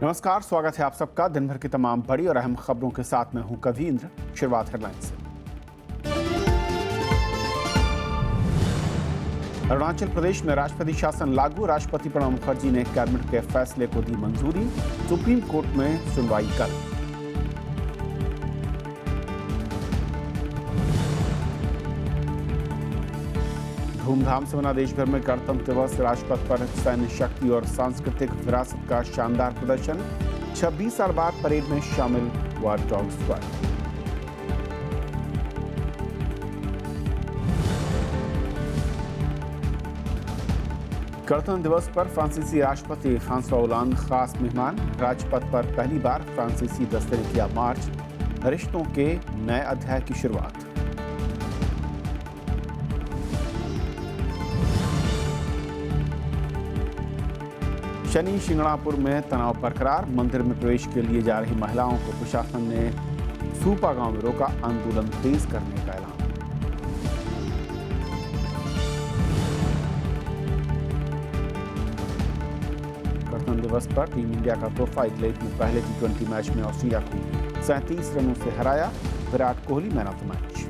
नमस्कार, स्वागत है आप सबका दिन भर की तमाम बड़ी और अहम खबरों के साथ। मैं हूं कवींद्र। शुरुआत हेडलाइन से। अरुणाचल प्रदेश में राष्ट्रपति शासन लागू। राष्ट्रपति प्रणब मुखर्जी ने कैबिनेट के फैसले को दी मंजूरी। सुप्रीम कोर्ट में सुनवाई कल। धूमधाम से मना देश भर में गणतंत्र दिवस। राजपथ पर सैन्य शक्ति और सांस्कृतिक विरासत का शानदार प्रदर्शन। 26 साल बाद परेड में शामिल वॉर डॉग स्क्वाड। गणतंत्र दिवस पर फ्रांसीसी राष्ट्रपति फ्रांसवा ओलांद खास मेहमान। राजपथ पर पहली बार फ्रांसीसी दस्ते ने किया मार्च। रिश्तों के नए अध्याय की शुरुआत। शनि शिंगणापुर में तनाव बरकरार। मंदिर में प्रवेश के लिए जा रही महिलाओं को प्रशासन ने सूपा गांव में रोका। आंदोलन तेज करने का ऐलान। गणतंत्र दिवस पर टीम इंडिया का तोहफा। इंग्लैंड में पहले T20 मैच में ऑस्ट्रेलिया को 37 रनों से हराया। Virat Kohli man of the match.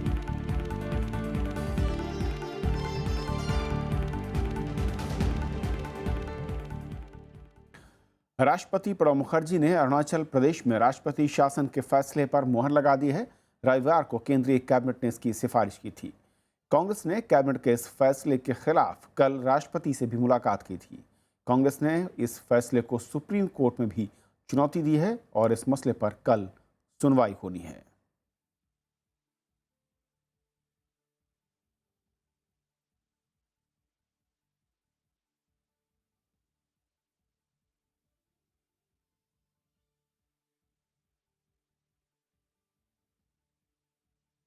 राष्ट्रपति प्रणब मुखर्जी ने अरुणाचल प्रदेश में राष्ट्रपति शासन के फैसले पर मुहर लगा दी है। रविवार को केंद्रीय कैबिनेट ने इसकी सिफारिश की थी। कांग्रेस ने कैबिनेट के इस फैसले के खिलाफ कल राष्ट्रपति से भी मुलाकात की थी। कांग्रेस ने इस फैसले को सुप्रीम कोर्ट में भी चुनौती दी है और इस मसले पर कल सुनवाई होनी है।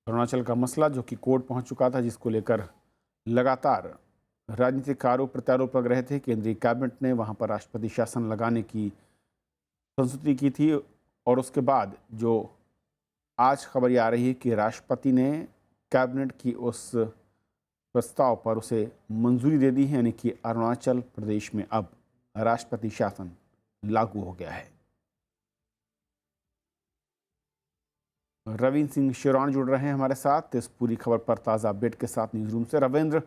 अरुणाचल का मसला जो कि कोर्ट पहुंच चुका था, जिसको लेकर लगातार राजनीतिक आरोप प्रत्यारोप लग रहे थे। केंद्रीय कैबिनेट ने वहां पर राष्ट्रपति शासन लगाने की संस्तुति की थी और उसके बाद जो आज खबर आ रही है कि राष्ट्रपति ने कैबिनेट की उस प्रस्ताव पर उसे मंजूरी दे दी है, यानी कि अरुणाचल प्रदेश में अब राष्ट्रपति शासन लागू हो गया है। रविंद्र सिंह शिरोन जुड़ रहे हैं हमारे साथ इस पूरी खबर पर ताज़ा अपडेट के साथ न्यूज रूम से। रविंद्र,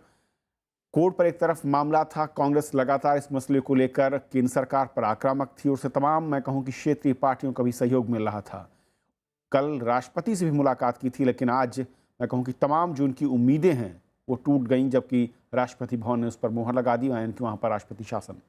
कोर्ट पर एक तरफ मामला था, कांग्रेस लगातार इस मसले को लेकर केंद्र सरकार पर आक्रामक थी और उससे तमाम मैं कहूं कि क्षेत्रीय पार्टियों का भी सहयोग मिल रहा था। कल राष्ट्रपति से भी मुलाकात की थी, लेकिन आज मैं कहूं कि तमाम जो उनकी उम्मीदें हैं वो टूट गईं, जबकि राष्ट्रपति भवन ने उस पर मुहर लगा दी, यानी कि वहाँ पर राष्ट्रपति शासन।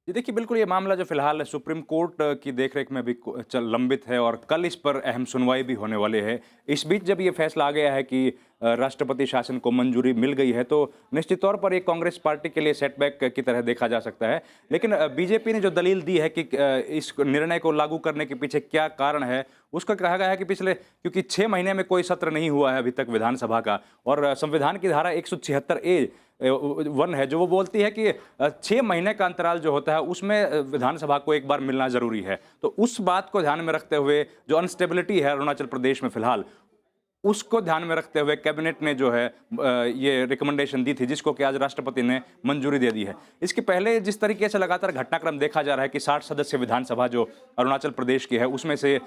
जी देखिए, बिल्कुल ये मामला जो फिलहाल सुप्रीम कोर्ट की देखरेख में भी लंबित है और कल इस पर अहम सुनवाई भी होने वाली है। इस बीच जब ये फैसला आ गया है कि राष्ट्रपति शासन को मंजूरी मिल गई है, तो निश्चित तौर पर एक कांग्रेस पार्टी के लिए सेटबैक की तरह देखा जा सकता है। लेकिन बीजेपी ने जो दलील दी है कि इस निर्णय को लागू करने के पीछे क्या कारण है, उसका कहा गया है कि क्योंकि 6 महीने में कोई सत्र नहीं हुआ है अभी तक विधानसभा का, और संविधान की धारा 176A(1) है जो वो बोलती है कि 6 महीने का अंतराल जो होता है उसमें विधानसभा को एक बार मिलना जरूरी है। तो उस बात को ध्यान में रखते हुए जो अनस्टेबिलिटी है अरुणाचल प्रदेश में फिलहाल, उसको ध्यान में रखते हुए कैबिनेट ने जो है ये रिकमेंडेशन दी थी, जिसको कि आज राष्ट्रपति ने मंजूरी दे दी है। इसके पहले जिस तरीके से लगातार घटनाक्रम देखा जा रहा है कि 60 सदस्य विधानसभा जो अरुणाचल प्रदेश की है उसमें से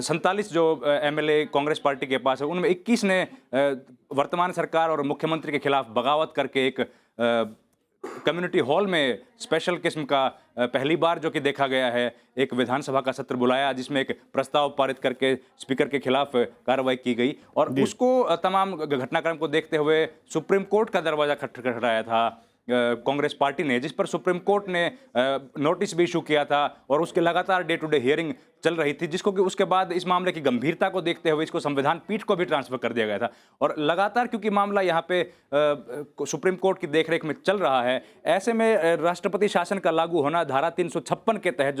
47 जो एमएलए कांग्रेस पार्टी के पास है, उनमें 21 ने वर्तमान सरकार और मुख्यमंत्री के खिलाफ बगावत करके एक कम्युनिटी हॉल में स्पेशल किस्म का पहली बार जो कि देखा गया है एक विधानसभा का सत्र बुलाया, जिसमें एक प्रस्ताव पारित करके स्पीकर के खिलाफ कार्रवाई की गई और उसको तमाम घटनाक्रम को देखते हुए सुप्रीम कोर्ट का दरवाजा खटखटाया था कांग्रेस पार्टी ने, जिस पर सुप्रीम कोर्ट ने नोटिस भी इशू किया था और उसके लगातार डे टू डे हियरिंग चल रही थी, जिसको कि उसके बाद इस मामले की गंभीरता को देखते हुए इसको संविधान पीठ को भी ट्रांसफर कर दिया गया था। और लगातार क्योंकि मामला यहाँ पे सुप्रीम कोर्ट की देखरेख में चल रहा है, ऐसे में राष्ट्रपति शासन का लागू होना धारा 356 के तहत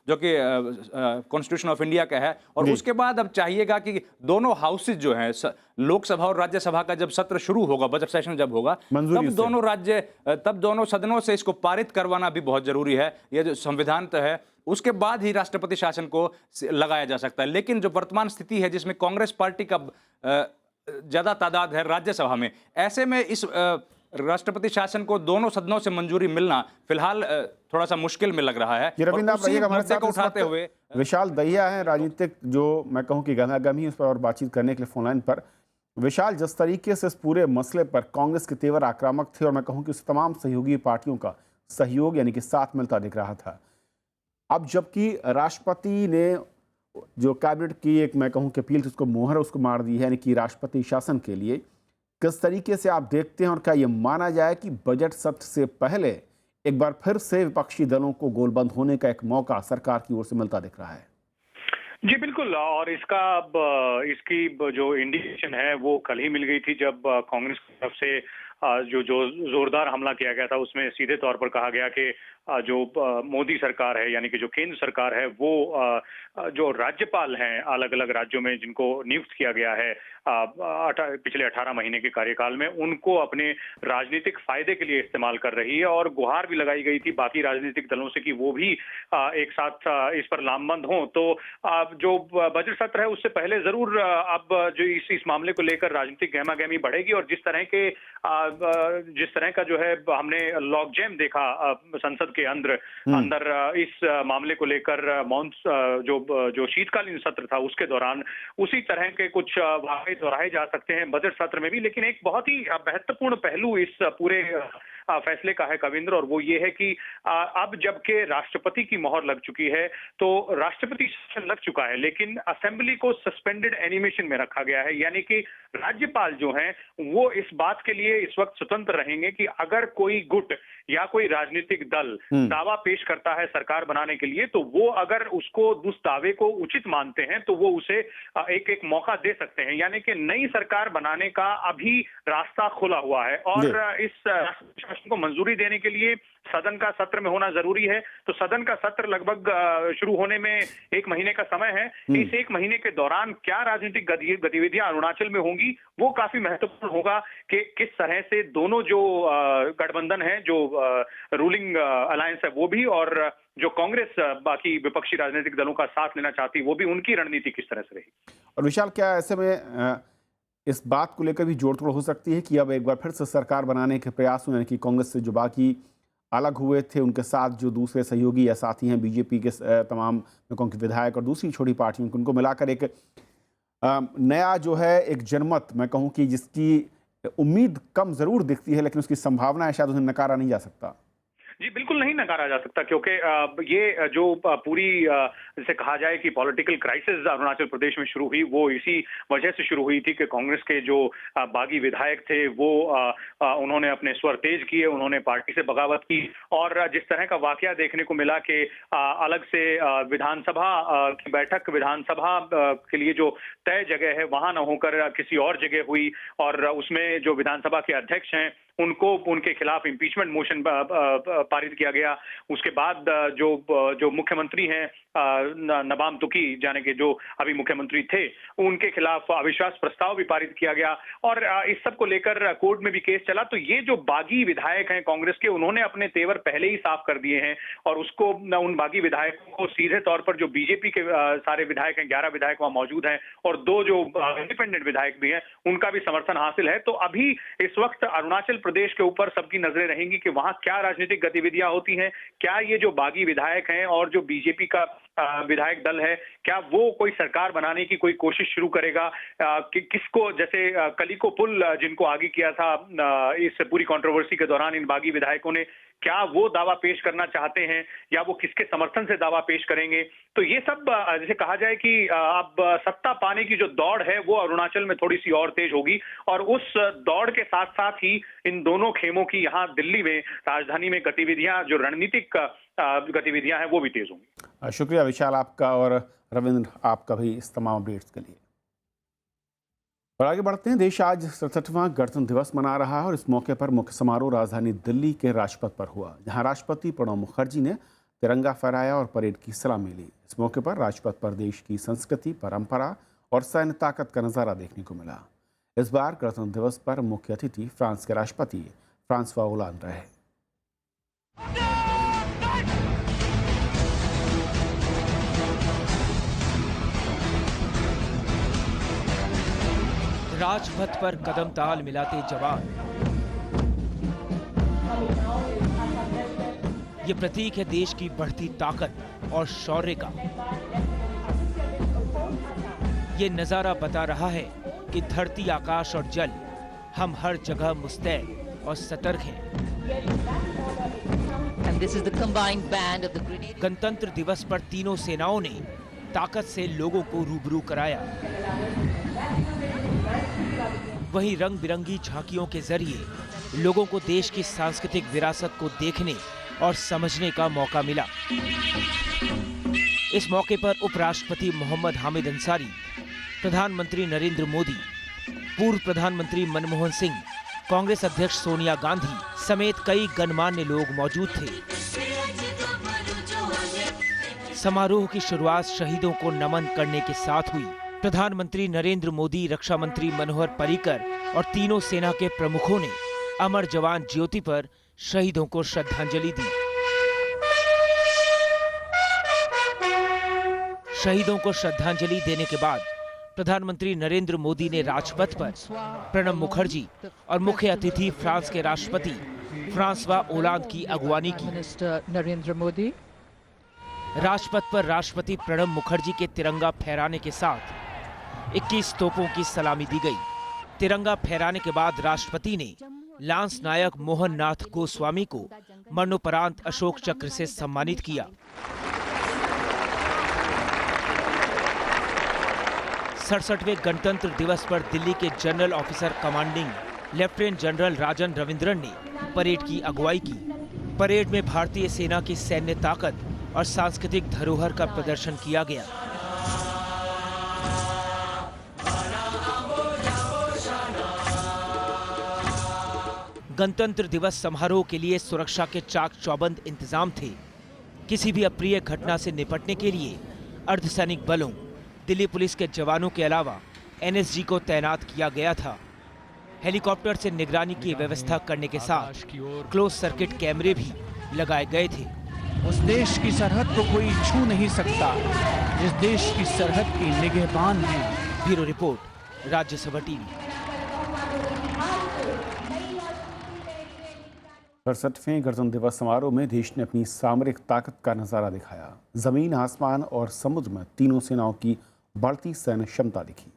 जो कि कॉन्स्टिट्यूशन ऑफ इंडिया का है, और उसके बाद अब चाहिएगा कि दोनों हाउसेज जो हैं, लोकसभा और राज्यसभा का जब सत्र शुरू होगा, बजट सेशन जब होगा, तब दोनों सदनों से इसको पारित करवाना भी बहुत जरूरी है। ये जो संविधान तो है, उसके बाद ही राष्ट्रपति शासन को लगाया जा सकता है। लेकिन जो वर्तमान स्थिति है जिसमें कांग्रेस पार्टी का ज्यादा तादाद है राज्यसभा में, ऐसे में इस राष्ट्रपति शासन को दोनों सदनों से मंजूरी मिलना फिलहाल थोड़ा सा मुश्किल में लग रहा है। ये रविंद्र, आप उसी रहिएगा हमारे मुद्दे साथ को इस उठाते वक्त हुए विशाल दहिया है, राजनीतिक जो मैं कहूं कि गहमागहमी, उस पर और बातचीत करने के लिए फोन लाइन पर। विशाल, जिस तरीके से इस पूरे मसले पर कांग्रेस के तेवर आक्रामक थे और मैं कहूं कि उस तमाम सहयोगी पार्टियों का सहयोग यानी कि साथ मिलता दिख रहा था, अब जबकि राष्ट्रपति ने जो कैबिनेट की एक मैं कहूं कि अपील थी उसको मोहर उसको मार दी है, यानी कि राष्ट्रपति शासन के लिए, किस तरीके से आप देखते हैं और क्या ये माना जाए कि बजट सत्र से पहले एक बार फिर से विपक्षी दलों को गोलबंद होने का एक मौका सरकार की ओर से मिलता दिख रहा है? जी बिल्कुल, और इसका अब इसकी जो इंडिकेशन है वो कल ही मिल गई थी, जब कांग्रेस की तरफ से जो जोरदार हमला किया गया था, उसमें सीधे तौर पर कहा गया कि जो मोदी सरकार है, यानी कि जो केंद्र सरकार है, वो जो राज्यपाल हैं अलग अलग राज्यों में जिनको नियुक्त किया गया है पिछले 18 महीने के कार्यकाल में, उनको अपने राजनीतिक फायदे के लिए इस्तेमाल कर रही है। और गुहार भी लगाई गई थी बाकी राजनीतिक दलों से कि वो भी एक साथ इस पर लामबंद हों। तो जो बजट सत्र है उससे पहले जरूर अब जो इस मामले को लेकर राजनीतिक गहमागहमी बढ़ेगी, और जिस तरह का जो है हमने लॉकजैम देखा संसद के अंदर इस मामले को लेकर जो शीतकालीन सत्र था उसके दौरान, उसी तरह के कुछ वाक़ये दोहराए जा सकते हैं बजट सत्र में भी। लेकिन एक बहुत ही महत्वपूर्ण पहलू इस पूरे फैसले का है कविंद्र, और वो ये है कि अब जबकि राष्ट्रपति की मोहर लग चुकी है, तो राष्ट्रपति शासन लग चुका है, लेकिन असेंबली को सस्पेंडेड एनिमेशन में रखा गया है। यानी कि राज्यपाल जो हैं वो इस बात के लिए इस वक्त स्वतंत्र रहेंगे कि अगर कोई गुट या कोई राजनीतिक दल दावा पेश करता है सरकार बनाने के लिए, तो वो अगर उसको उस दावे को उचित मानते हैं तो वो उसे एक मौका दे सकते हैं। यानी कि नई सरकार बनाने का अभी रास्ता खुला हुआ है, और इस शासन को मंजूरी देने के लिए सदन का सत्र में होना जरूरी है। तो सदन का सत्र लगभग शुरू होने में 1 महीने का समय है। इस 1 महीने के दौरान क्या राजनीतिक गतिविधियां अरुणाचल में होंगी, वो काफी महत्वपूर्ण होगा कि किस तरह से दोनों जो गठबंधन है, जो रूलिंग अलायंस है वो भी, और जो कांग्रेस बाकी विपक्षी राजनीतिक दलों का साथ लेना चाहती है वो भी, उनकी रणनीति किस तरह से रहेगी। और विशाल, क्या ऐसे में इस बात को लेकर भी जोड़ तोड़ हो सकती है कि अब एक बार फिर से सरकार बनाने के प्रयास हुए, यानी कि कांग्रेस से जो बाकी अलग हुए थे उनके साथ जो दूसरे सहयोगी या साथी हैं बीजेपी के तमाम मैं कहूँ कि विधायक और दूसरी छोटी पार्टियों उनको मिलाकर एक नया जो है एक जनमत मैं कहूँ कि जिसकी उम्मीद कम जरूर दिखती है, लेकिन उसकी संभावना है शायद उन्हें नकारा नहीं जा सकता। जी बिल्कुल नहीं नकारा जा सकता, क्योंकि ये जो पूरी जैसे कहा जाए कि पॉलिटिकल क्राइसिस अरुणाचल प्रदेश में शुरू हुई, वो इसी वजह से शुरू हुई थी कि कांग्रेस के जो बागी विधायक थे वो उन्होंने अपने स्वर तेज किए, उन्होंने पार्टी से बगावत की, और जिस तरह का वाकया देखने को मिला कि अलग से विधानसभा की बैठक विधानसभा के लिए जो तय जगह है वहां न होकर किसी और जगह हुई, और उसमें जो विधानसभा के अध्यक्ष हैं उनको उनके खिलाफ इम्पीचमेंट मोशन पारित किया गया। उसके बाद जो मुख्यमंत्री हैं नबाम तुकी, जाने के जो अभी मुख्यमंत्री थे, उनके खिलाफ अविश्वास प्रस्ताव भी पारित किया गया, और इस सब को लेकर कोर्ट में भी केस चला। तो ये जो बागी विधायक हैं कांग्रेस के, उन्होंने अपने तेवर पहले ही साफ कर दिए हैं, और उसको उन बागी विधायकों को सीधे तौर पर जो बीजेपी के सारे विधायक हैं, 11 विधायक वहां मौजूद हैं, और 2 जो इंडिपेंडेंट विधायक भी हैं, उनका भी समर्थन हासिल है। तो अभी इस वक्त अरुणाचल प्रदेश के ऊपर सबकी नजरें रहेंगी कि वहां क्या राजनीतिक गतिविधियां होती हैं, क्या ये जो बागी विधायक हैं और जो बीजेपी का विधायक दल है, क्या वो कोई सरकार बनाने की कोई कोशिश शुरू करेगा, कि किसको, जैसे कलिको पुल जिनको आगे किया था इस पूरी कंट्रोवर्सी के दौरान इन बागी विधायकों ने, क्या वो दावा पेश करना चाहते हैं या वो किसके समर्थन से दावा पेश करेंगे। तो ये सब जैसे कहा जाए कि अब सत्ता पाने की जो दौड़ है वो अरुणाचल में थोड़ी सी और तेज होगी, और उस दौड़ के साथ साथ ही इन दोनों खेमों की यहाँ दिल्ली में राजधानी में गतिविधियां, जो रणनीतिक गतिविधियां हैं वो भी तेज होंगी। शुक्रिया विशाल आपका, और रविंद्र आपका भी इस तमाम अपडेट्स के लिए। और आगे बढ़ते हैं। देश आज 67वां गणतंत्र दिवस मना रहा है, और इस मौके पर मुख्य समारोह राजधानी दिल्ली के राजपथ पर हुआ, जहां राष्ट्रपति प्रणब मुखर्जी ने तिरंगा फहराया और परेड की सलामी ली। इस मौके पर राजपथ पर देश की संस्कृति, परंपरा और सैन्य ताकत का नज़ारा देखने को मिला। इस बार गणतंत्र दिवस पर मुख्य अतिथि फ्रांस के राष्ट्रपति फ्रांसवा होलांद रहे। राजपथ पर कदम ताल मिलाते जवान, ये प्रतीक है देश की बढ़ती ताकत और शौर्य का। ये नजारा बता रहा है कि धरती, आकाश और जल, हम हर जगह मुस्तैद और सतर्क हैं। And this is the combined band of the Grenadier. गणतंत्र दिवस पर तीनों सेनाओं ने ताकत से लोगों को रूबरू कराया। वहीं रंग बिरंगी झांकियों के जरिए लोगों को देश की सांस्कृतिक विरासत को देखने और समझने का मौका मिला। इस मौके पर उपराष्ट्रपति मोहम्मद हामिद अंसारी, प्रधानमंत्री नरेंद्र मोदी, पूर्व प्रधानमंत्री मनमोहन सिंह, कांग्रेस अध्यक्ष सोनिया गांधी समेत कई गणमान्य लोग मौजूद थे। समारोह की शुरुआत शहीदों को नमन करने के साथ हुई। प्रधानमंत्री नरेंद्र मोदी, रक्षा मंत्री मनोहर पर्रिकर और तीनों सेना के प्रमुखों ने अमर जवान ज्योति पर शहीदों को श्रद्धांजलि दी। शहीदों को श्रद्धांजलि देने के बाद प्रधानमंत्री नरेंद्र मोदी ने राजपथ पर प्रणब मुखर्जी और मुख्य अतिथि फ्रांस के राष्ट्रपति फ्रांसवा ओलांद की अगवानी की। Minister Narendra Modi. राजपथ पर राष्ट्रपति प्रणब मुखर्जी के तिरंगा फहराने के साथ 21 तोपों की सलामी दी गई। तिरंगा फहराने के बाद राष्ट्रपति ने लांस नायक मोहन नाथ गोस्वामी को मरणोपरांत अशोक चक्र से सम्मानित किया। 67वें गणतंत्र दिवस पर दिल्ली के general officer commanding lieutenant general Rajan Ravindran ने परेड की अगुवाई की। परेड में भारतीय सेना की सैन्य ताकत और सांस्कृतिक धरोहर का प्रदर्शन किया गया। गणतंत्र दिवस समारोह के लिए सुरक्षा के चाक चौबंद इंतजाम थे। किसी भी अप्रिय घटना से निपटने के लिए अर्धसैनिक बलों, दिल्ली पुलिस के जवानों के अलावा एनएसजी को तैनात किया गया था। हेलीकॉप्टर से निगरानी की व्यवस्था करने के साथ क्लोज सर्किट कैमरे भी लगाए गए थे। उस देश की सरहद को कोई छू नहीं सकता जिस देश की सरहद की निगहबान है। Bureau report, Rajya Sabha TV. 67वें गणतंत्र दिवस समारोह में देश ने अपनी सामरिक ताकत का नजारा दिखाया। जमीन, आसमान और समुद्र में तीनों सेनाओं की बढ़ती सैन्य क्षमता दिखी।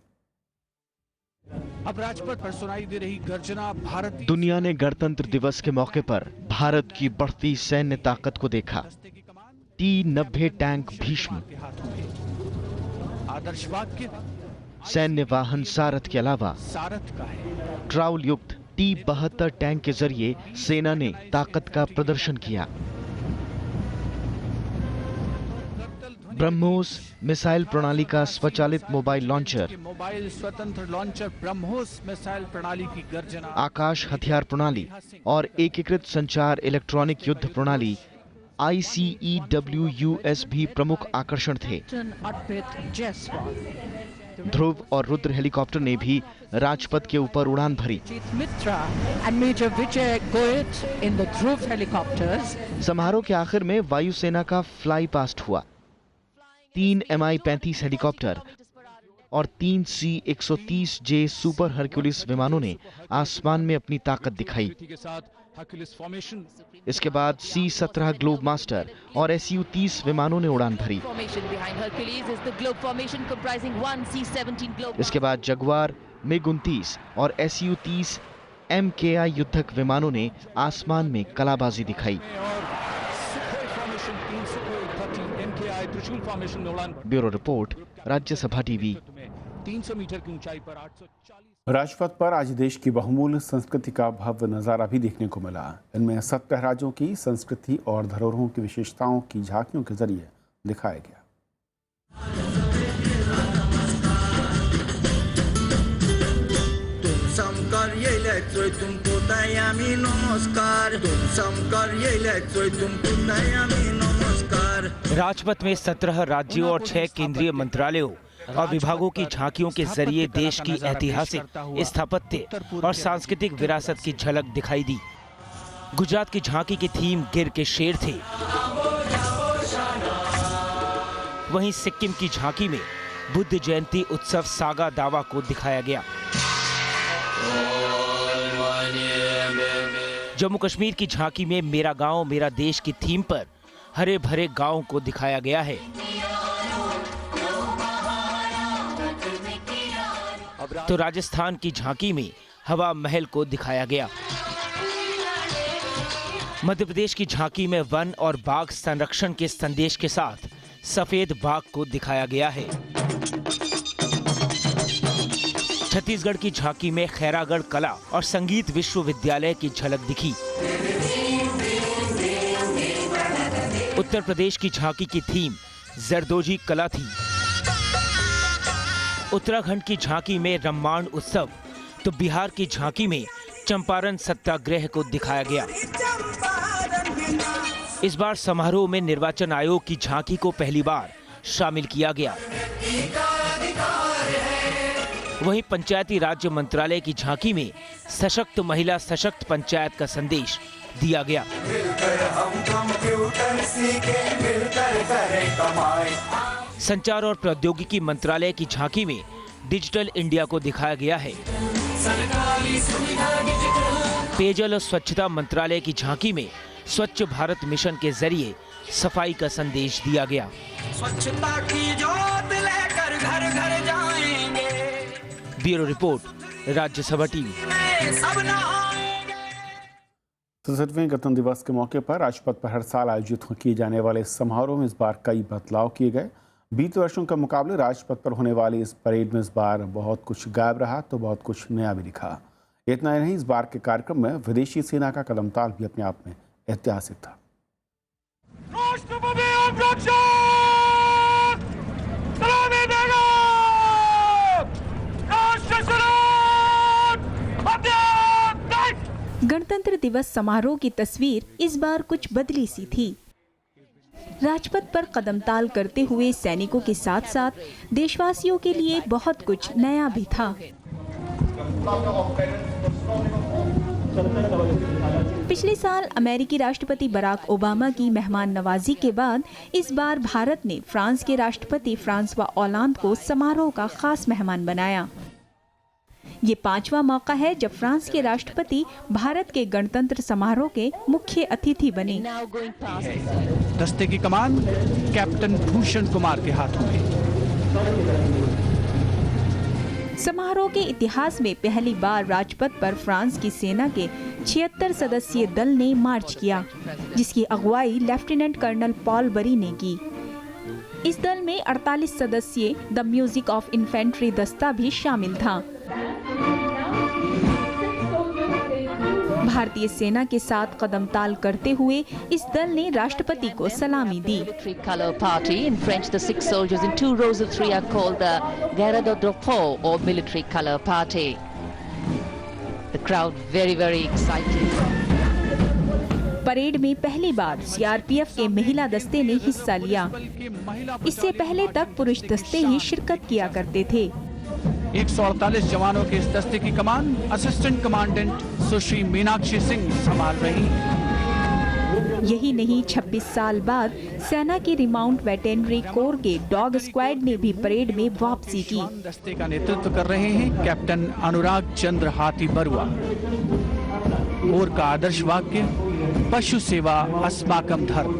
अब राजपथ पर सुनाई दे रही गर्जना भारत। दुनिया ने गणतंत्र दिवस के मौके पर भारत की बढ़ती सैन्य ताकत को देखा। T-90 टैंक भीष्म, आदर्शवाद के सैन्य वाहन सारथ के अलावा सारथ का है। ट्राउल युक्त T-72 टैंक के जरिए सेना ने ताकत का प्रदर्शन किया। ब्रह्मोस मिसाइल प्रणाली का स्वचालित मोबाइल लॉन्चर, मोबाइल स्वतंत्र लॉन्चर ब्रह्मोस मिसाइल प्रणाली की गर्जना, आकाश हथियार प्रणाली और एकीकृत संचार इलेक्ट्रॉनिक युद्ध प्रणाली ICEWUS भी प्रमुख आकर्षण थे। ध्रुव और रुद्र हेलीकॉप्टर ने भी राजपथ के ऊपर उड़ान भरी। Mitra and Major Vijay Goyat in the Dhruv helicopters. समारोह के आखिर में वायुसेना का फ्लाई पास्ट हुआ। 3 Mi-35 हेलीकॉप्टर और 3 C-130J सुपर हरक्यूलिस विमानों ने आसमान में अपनी ताकत दिखाई। इसके बाद C-17 ग्लोब मास्टर और Su-30 विमानों ने उड़ान भरी। इसके बाद जगुआर, MiG-29 और Su-30 MKI युद्धक विमानों ने आसमान में कलाबाजी दिखाई। Bureau report, Rajya Sabha TV. 300 metre की ऊंचाई पर 840। राजपथ पर आज देश की बहुमूल्य संस्कृति का भव्य नज़ारा भी देखने को मिला। इनमें 17 राज्यों की संस्कृति और धरोहरों की विशेषताओं की झांकियों के जरिए दिखाया गया। राजपथ में 17 राज्यों और 6 केंद्रीय मंत्रालयों और विभागों की झांकियों के जरिए देश की ऐतिहासिक, स्थापत्य और सांस्कृतिक विरासत की झलक दिखाई दी। गुजरात की झांकी की थीम गिर के शेर थे। वहीं सिक्किम की झांकी में बुद्ध जयंती उत्सव सागा दावा को दिखाया गया। जम्मू कश्मीर की झांकी में मेरा गांव मेरा देश की थीम पर हरे भरे गांव को दिखाया गया है। तो राजस्थान की झांकी में हवा महल को दिखाया गया। मध्य प्रदेश की झांकी में वन और बाघ संरक्षण के संदेश के साथ सफेद बाघ को दिखाया गया है। छत्तीसगढ़ की झांकी में खैरागढ़ कला और संगीत विश्वविद्यालय की झलक दिखी। उत्तर प्रदेश की झांकी की थीम जरदोजी कला थी। उत्तराखंड की झांकी में रम्माण उत्सव, तो बिहार की झांकी में चंपारण सत्याग्रह को दिखाया गया। इस बार समारोह में निर्वाचन आयोग की झांकी को पहली बार शामिल किया गया। वहीं पंचायती राज्य मंत्रालय की झांकी में सशक्त महिला सशक्त पंचायत का संदेश दिया गया। संचार और प्रौद्योगिकी मंत्रालय की झांकी में डिजिटल इंडिया को दिखाया गया है। पेयजल और स्वच्छता मंत्रालय की झांकी में स्वच्छ भारत मिशन के जरिए सफाई का संदेश दिया गया। स्वच्छता की ज्योत लेकर घर घर जाएंगे। Bureau report, Rajya Sabha TV. 67वें गणतंत्र दिवस के मौके पर राजपथ पर हर साल आयोजित किए जाने वाले समारोह में इस बार कई बदलाव किए गए। बीते वर्षों के मुकाबले राजपथ पर होने वाली इस परेड में इस बार बहुत कुछ गायब रहा तो बहुत कुछ नया भी दिखा। इतना ही नहीं, इस बार के कार्यक्रम में विदेशी सेना का कदमताल भी अपने आप में ऐतिहासिक था। गणतंत्र दिवस समारोह की तस्वीर इस बार कुछ बदली सी थी। राजपथ पर कदमताल करते हुए सैनिकों के साथ साथ देशवासियों के लिए बहुत कुछ नया भी था। पिछले साल अमेरिकी राष्ट्रपति बराक ओबामा की मेहमान नवाजी के बाद इस बार भारत ने फ्रांस के राष्ट्रपति फ्रांसवा ओलांद को समारोह का खास मेहमान बनाया। ये 5वां मौका है जब फ्रांस के राष्ट्रपति भारत के गणतंत्र समारोह के मुख्य अतिथि बने। दस्ते की कमान कैप्टन भूषण कुमार के हाथों में। समारोह के इतिहास में पहली बार राजपथ पर फ्रांस की सेना के 76 सदस्यीय दल ने मार्च किया, जिसकी अगुवाई लेफ्टिनेंट कर्नल पॉल बरी ने की। इस दल में 48 सदस्यीय द म्यूजिक ऑफ इन्फेंट्री दस्ता भी शामिल था। भारतीय सेना के साथ कदमताल करते हुए इस दल ने राष्ट्रपति को सलामी दी। Color party in French, the 6 soldiers in 2 rows of 3 are called the Garde du Drapeau or military color party. The crowd very excited. Parade में पहली बार सीआरपीएफ के महिला दस्ते ने हिस्सा लिया। इससे पहले तक पुरुष दस्ते ही शिरकत किया करते थे। 148 जवानों के इस दस्ते की कमान असिस्टेंट कमांडेंट सुश्री मीनाक्षी सिंह संभाल रही। यही नहीं, 26 साल बाद सेना की रिमाउंट वेटेनरी कोर के डॉग स्क्वाड ने भी परेड में वापसी की। दस्ते का नेतृत्व कर रहे हैं कैप्टन अनुराग चंद्र हाथी बरुआ। कोर का आदर्श वाक्य पशु सेवा अस्माकम धर्म।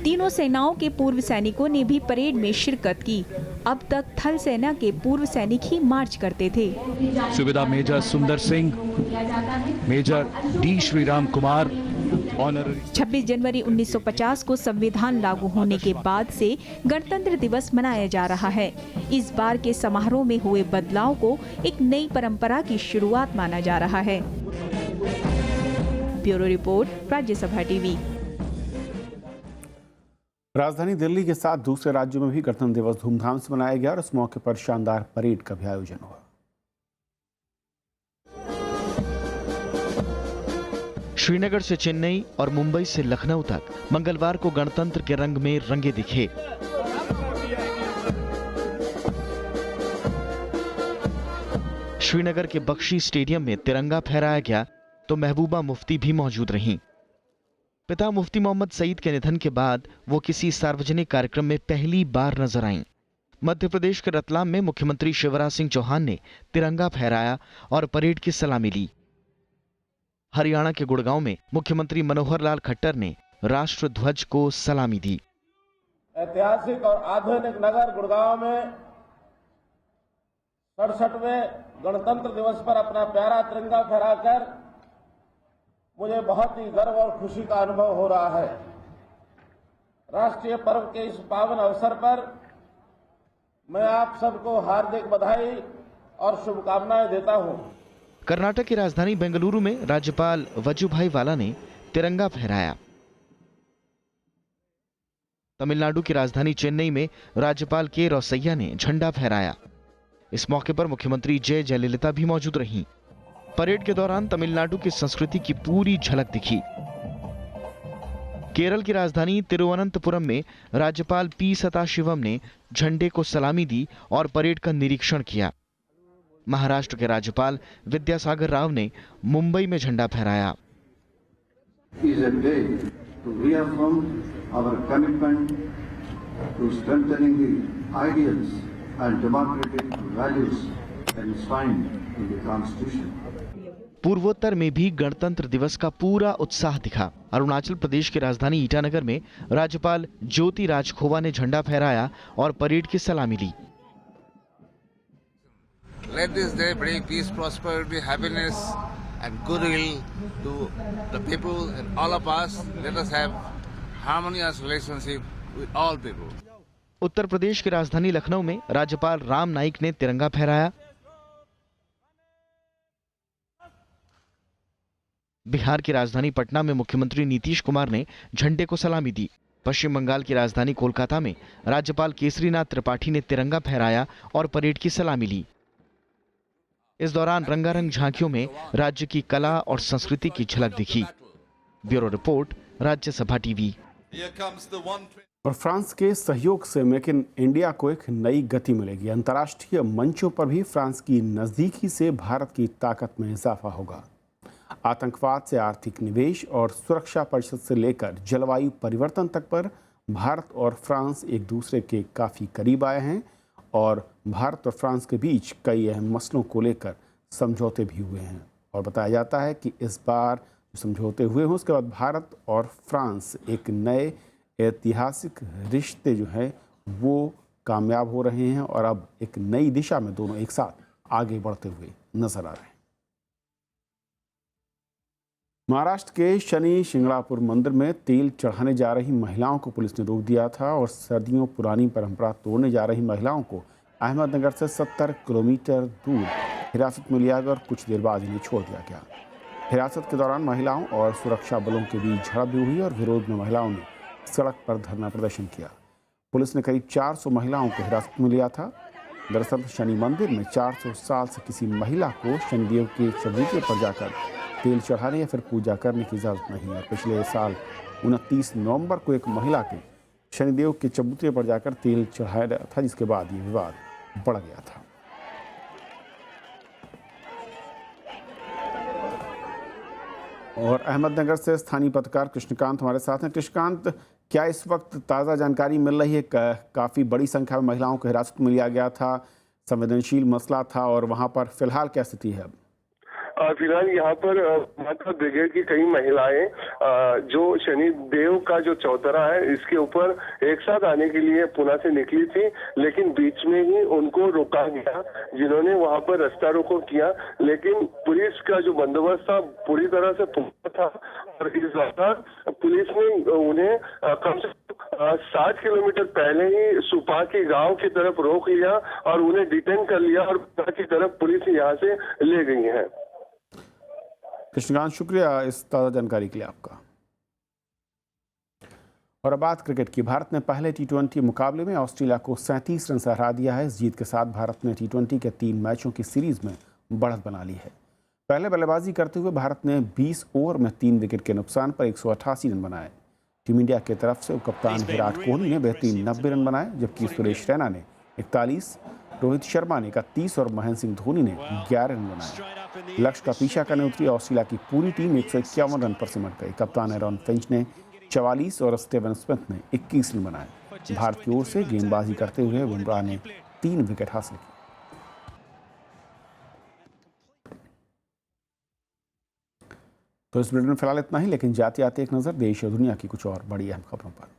तीनों सेनाओं के पूर्व सैनिकों ने भी परेड में शिरकत की। अब तक थल सेना के पूर्व सैनिक ही मार्च करते थे। Subedar major Sundar Singh, major D Shriram Kumar, honour. 26 जनवरी 1950 को संविधान लागू होने के बाद से गणतंत्र दिवस मनाया जा रहा है। इस बार के समारोह में हुए बदलाव को एक नई परंपरा की शुरुआत माना जा रहा है। Bureau report, Rajya Sabha TV. राजधानी दिल्ली के साथ दूसरे राज्यों में भी गणतंत्र दिवस धूमधाम से मनाया गया और इस मौके पर शानदार परेड का भी आयोजन हुआ। श्रीनगर से चेन्नई और मुंबई से लखनऊ तक मंगलवार को गणतंत्र के रंग में रंगे दिखे। श्रीनगर के बख्शी स्टेडियम में तिरंगा फहराया गया तो महबूबा मुफ्ती भी मौजूद रहीं। पिता मुफ्ती मोहम्मद सईद के निधन के बाद वो किसी सार्वजनिक कार्यक्रम में पहली बार नजर आईं। मध्य प्रदेश के रतलाम में मुख्यमंत्री शिवराज सिंह चौहान ने तिरंगा फहराया और परेड की सलामी ली। हरियाणा के गुड़गांव में मुख्यमंत्री मनोहर लाल खट्टर ने राष्ट्र ध्वज को सलामी दी। ऐतिहासिक और आधुनिक नगर गुड़गांव में 67वें गणतंत्र दिवस पर अपना प्यारा तिरंगा फहराकर मुझे बहुत ही गर्व और खुशी का अनुभव हो रहा है। राष्ट्रीय पर्व के इस पावन अवसर पर मैं आप सबको हार्दिक बधाई और शुभकामनाएं देता हूं। कर्नाटक की राजधानी बेंगलुरु में राज्यपाल वजुभाई वाला ने तिरंगा फहराया। तमिलनाडु की राजधानी चेन्नई में राज्यपाल के रोसैया ने झंडा फहराया। इस मौके पर मुख्यमंत्री जयललिता भी मौजूद रहीं। परेड के दौरान तमिलनाडु की संस्कृति की पूरी झलक दिखी। केरल की राजधानी तिरुवनंतपुरम में राज्यपाल पी सदाशिवम ने झंडे को सलामी दी और परेड का निरीक्षण किया। महाराष्ट्र के राज्यपाल विद्यासागर राव ने मुंबई में झंडा फहराया। पूर्वोत्तर में भी गणतंत्र दिवस का पूरा उत्साह दिखा। अरुणाचल प्रदेश की राजधानी ईटानगर में राज्यपाल ज्योति राजखोवा ने झंडा फहराया और परेड की सलामी ली। Let this day bring peace, prosperity, happiness and goodwill to the people and all of us. Let us have harmonious relationship with all people. Uttar Pradesh की राजधानी लखनऊ में राज्यपाल राम नाईक ने तिरंगा फहराया। बिहार की राजधानी पटना में मुख्यमंत्री नीतीश कुमार ने झंडे को सलामी दी। पश्चिम बंगाल की राजधानी कोलकाता में राज्यपाल केसरीनाथ त्रिपाठी ने तिरंगा फहराया और परेड की सलामी ली। इस दौरान रंगारंग झांकियों में राज्य की कला और संस्कृति की झलक दिखी। Bureau report, Rajya Sabha TV. और फ्रांस के सहयोग से मेक इन इंडिया को एक नई गति मिलेगी। अंतर्राष्ट्रीय मंचों पर भी फ्रांस की नज़दीकी से भारत की ताकत में इजाफा होगा। आतंकवाद से आर्थिक निवेश और सुरक्षा परिषद से लेकर जलवायु परिवर्तन तक पर भारत और फ्रांस एक दूसरे के काफ़ी करीब आए हैं और भारत और फ्रांस के बीच कई अहम मसलों को लेकर समझौते भी हुए हैं। और बताया जाता है कि इस बार जो समझौते हुए हैं उसके बाद भारत और फ्रांस एक नए ऐतिहासिक रिश्ते जो है वो कामयाब हो रहे हैं और अब एक नई दिशा में दोनों एक साथ आगे बढ़ते हुए नजर आ रहे हैं। महाराष्ट्र के शनि शिंगणापुर मंदिर में तेल चढ़ाने जा रही महिलाओं को पुलिस ने रोक दिया था और सदियों पुरानी परंपरा तोड़ने जा रही महिलाओं को अहमदनगर से 70 किलोमीटर दूर हिरासत में लिया गया और कुछ देर बाद इन्हें छोड़ दिया गया। हिरासत के दौरान महिलाओं और सुरक्षा बलों के बीच झड़प भी हुई और विरोध में महिलाओं ने सड़क पर धरना प्रदर्शन किया। पुलिस ने करीब 400 महिलाओं को हिरासत में लिया था। दरअसल शनि मंदिर में 400 साल से किसी महिला को शनिदेव के चबूतरे पर जाकर तेल चढ़ाने या फिर पूजा करने की इजाज़त नहीं है। पिछले साल 29 नवंबर को एक महिला के शनिदेव के चबूतरे पर जाकर तेल चढ़ाया था, जिसके बाद ये विवाद बढ़ गया था। और अहमदनगर से स्थानीय पत्रकार कृष्णकांत हमारे साथ हैं। कृष्णकांत, क्या इस वक्त ताज़ा जानकारी मिल रही है? काफ़ी बड़ी संख्या में महिलाओं को हिरासत में लिया गया था, संवेदनशील मसला था और वहाँ पर फिलहाल क्या स्थिति है? फिलहाल यहाँ पर माता ब्रिगेड की कई महिलाएं जो शनिदेव का जो चौतरा है इसके ऊपर एक साथ आने के लिए पुणे से निकली थी, लेकिन बीच में ही उनको रोका गया, जिन्होंने वहाँ पर रास्ता रोको किया। लेकिन पुलिस का जो बंदोबस्त था पूरी तरह से पुख्ता था और इस दौरान पुलिस ने उन्हें कम से कम 60 किलोमीटर पहले ही सुपा के गांव की तरफ रोक लिया और उन्हें डिटेन कर लिया और की तरफ पुलिस यहाँ से ले गई है। कृष्णकांत, शुक्रिया इस ताज़ा जानकारी के लिए आपका। और अब बात क्रिकेट की। भारत ने पहले टी20 मुकाबले में ऑस्ट्रेलिया को 37 रन से हरा दिया है। इस जीत के साथ भारत ने टी20 के 3 मैचों की सीरीज में बढ़त बना ली है। पहले बल्लेबाजी करते हुए भारत ने 20 ओवर में 3 विकेट के नुकसान पर 188 रन बनाए। टीम इंडिया की तरफ से कप्तान विराट कोहली ने बेहतरीन 90 रन बनाए, जबकि सुरेश रैना ने 41, रोहित शर्मा ने 31 और महेंद्र सिंह धोनी ने 11 रन बनाए। लक्ष्य का पीछा करने उतरी ऑस्ट्रेलिया की पूरी टीम 151 रन पर सिमट गई। कप्तान एरॉन फिंच ने 44 और स्टीवन स्मिथ ने 21 रन बनाए। भारत की ओर से गेंदबाजी करते हुए बुमराह ने 3 विकेट हासिल किए। तो इस बुलेटिन में फिलहाल इतना ही, लेकिन जाते आते एक नज़र देश और दुनिया की कुछ और बड़ी अहम खबरों पर।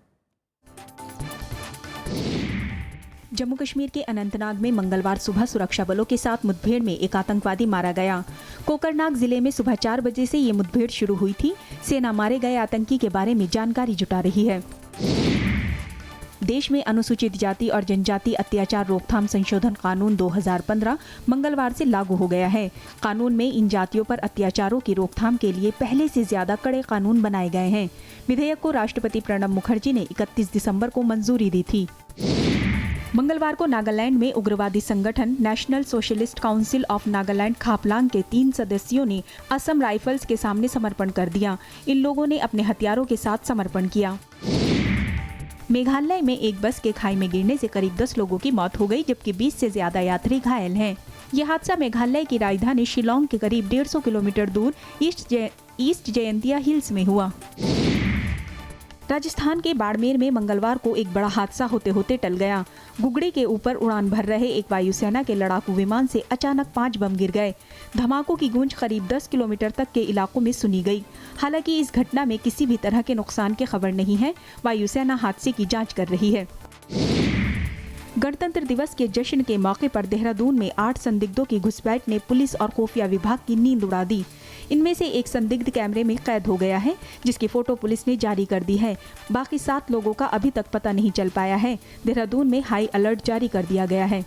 जम्मू कश्मीर के अनंतनाग में मंगलवार सुबह सुरक्षा बलों के साथ मुठभेड़ में एक आतंकवादी मारा गया। कोकरनाग जिले में सुबह 4 बजे से ये मुठभेड़ शुरू हुई थी। सेना मारे गए आतंकी के बारे में जानकारी जुटा रही है। देश में अनुसूचित जाति और जनजाति अत्याचार रोकथाम संशोधन कानून 2015 मंगलवार से लागू हो गया है। कानून में इन जातियों पर अत्याचारों की रोकथाम के लिए पहले से ज्यादा कड़े कानून बनाए गए हैं। विधेयक को राष्ट्रपति प्रणब मुखर्जी ने 31 दिसंबर को मंजूरी दी थी। मंगलवार को नागालैंड में उग्रवादी संगठन national socialist council of Nagaland Khaplang के 3 सदस्यों ने असम राइफल्स के सामने समर्पण कर दिया। इन लोगों ने अपने हथियारों के साथ समर्पण किया। मेघालय में एक बस के खाई में गिरने से करीब 10 लोगों की मौत हो गई, जबकि 20 से ज्यादा यात्री घायल हैं। यह हादसा मेघालय की राजधानी शिलोंग के करीब 150 किलोमीटर दूर ईस्ट जयंतिया हिल्स में हुआ। राजस्थान के बाड़मेर में मंगलवार को एक बड़ा हादसा होते होते टल गया। गुगड़ी के ऊपर उड़ान भर रहे एक वायुसेना के लड़ाकू विमान से अचानक 5 बम गिर गए। धमाकों की गूंज करीब 10 किलोमीटर तक के इलाकों में सुनी गई। हालांकि इस घटना में किसी भी तरह के नुकसान की खबर नहीं है। वायुसेना हादसे की जांच कर रही है। गणतंत्र दिवस के जश्न के मौके पर देहरादून में 8 संदिग्धों की घुसपैठ ने पुलिस और खुफिया विभाग की नींद उड़ा दी। इनमें से एक संदिग्ध कैमरे में कैद हो गया है, जिसकी फोटो पुलिस ने जारी कर दी है। बाकी 7 लोगों का अभी तक पता नहीं चल पाया है। देहरादून में हाई अलर्ट जारी कर दिया गया है।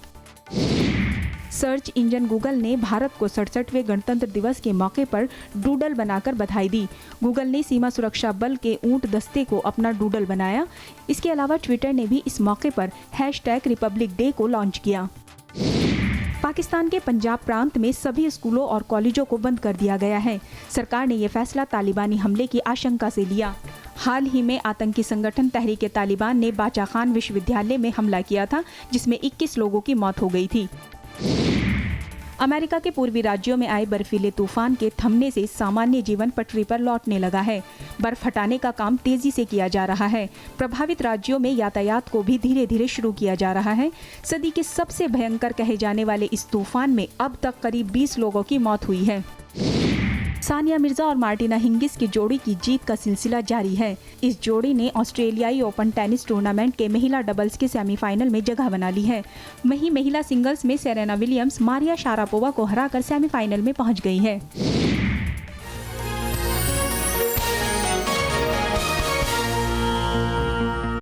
सर्च इंजन गूगल ने भारत को 67वें गणतंत्र दिवस के मौके पर डूडल बनाकर बधाई दी। गूगल ने सीमा सुरक्षा बल के ऊंट दस्ते को अपना डूडल बनाया। इसके अलावा ट्विटर ने भी इस मौके पर #रिपब्लिक डे को लॉन्च किया। पाकिस्तान के पंजाब प्रांत में सभी स्कूलों और कॉलेजों को बंद कर दिया गया है। सरकार ने यह फैसला तालिबानी हमले की आशंका से लिया। हाल ही में आतंकी संगठन तहरीक तालिबान ने बाचा खान विश्वविद्यालय में हमला किया था, जिसमें 21 लोगों की मौत हो गई थी। अमेरिका के पूर्वी राज्यों में आए बर्फीले तूफान के थमने से सामान्य जीवन पटरी पर लौटने लगा है। बर्फ हटाने का काम तेजी से किया जा रहा है। प्रभावित राज्यों में यातायात को भी धीरे धीरे शुरू किया जा रहा है। सदी के सबसे भयंकर कहे जाने वाले इस तूफान में अब तक करीब 20 लोगों की मौत हुई है। सानिया मिर्जा और मार्टिना हिंगिस की जोड़ी की जीत का सिलसिला जारी है। इस जोड़ी ने ऑस्ट्रेलियाई ओपन टेनिस टूर्नामेंट के महिला डबल्स के सेमीफाइनल में जगह बना ली है। वहीं महिला सिंगल्स में सेरेना विलियम्स मारिया शारापोवा को हराकर सेमीफाइनल में पहुंच गई है।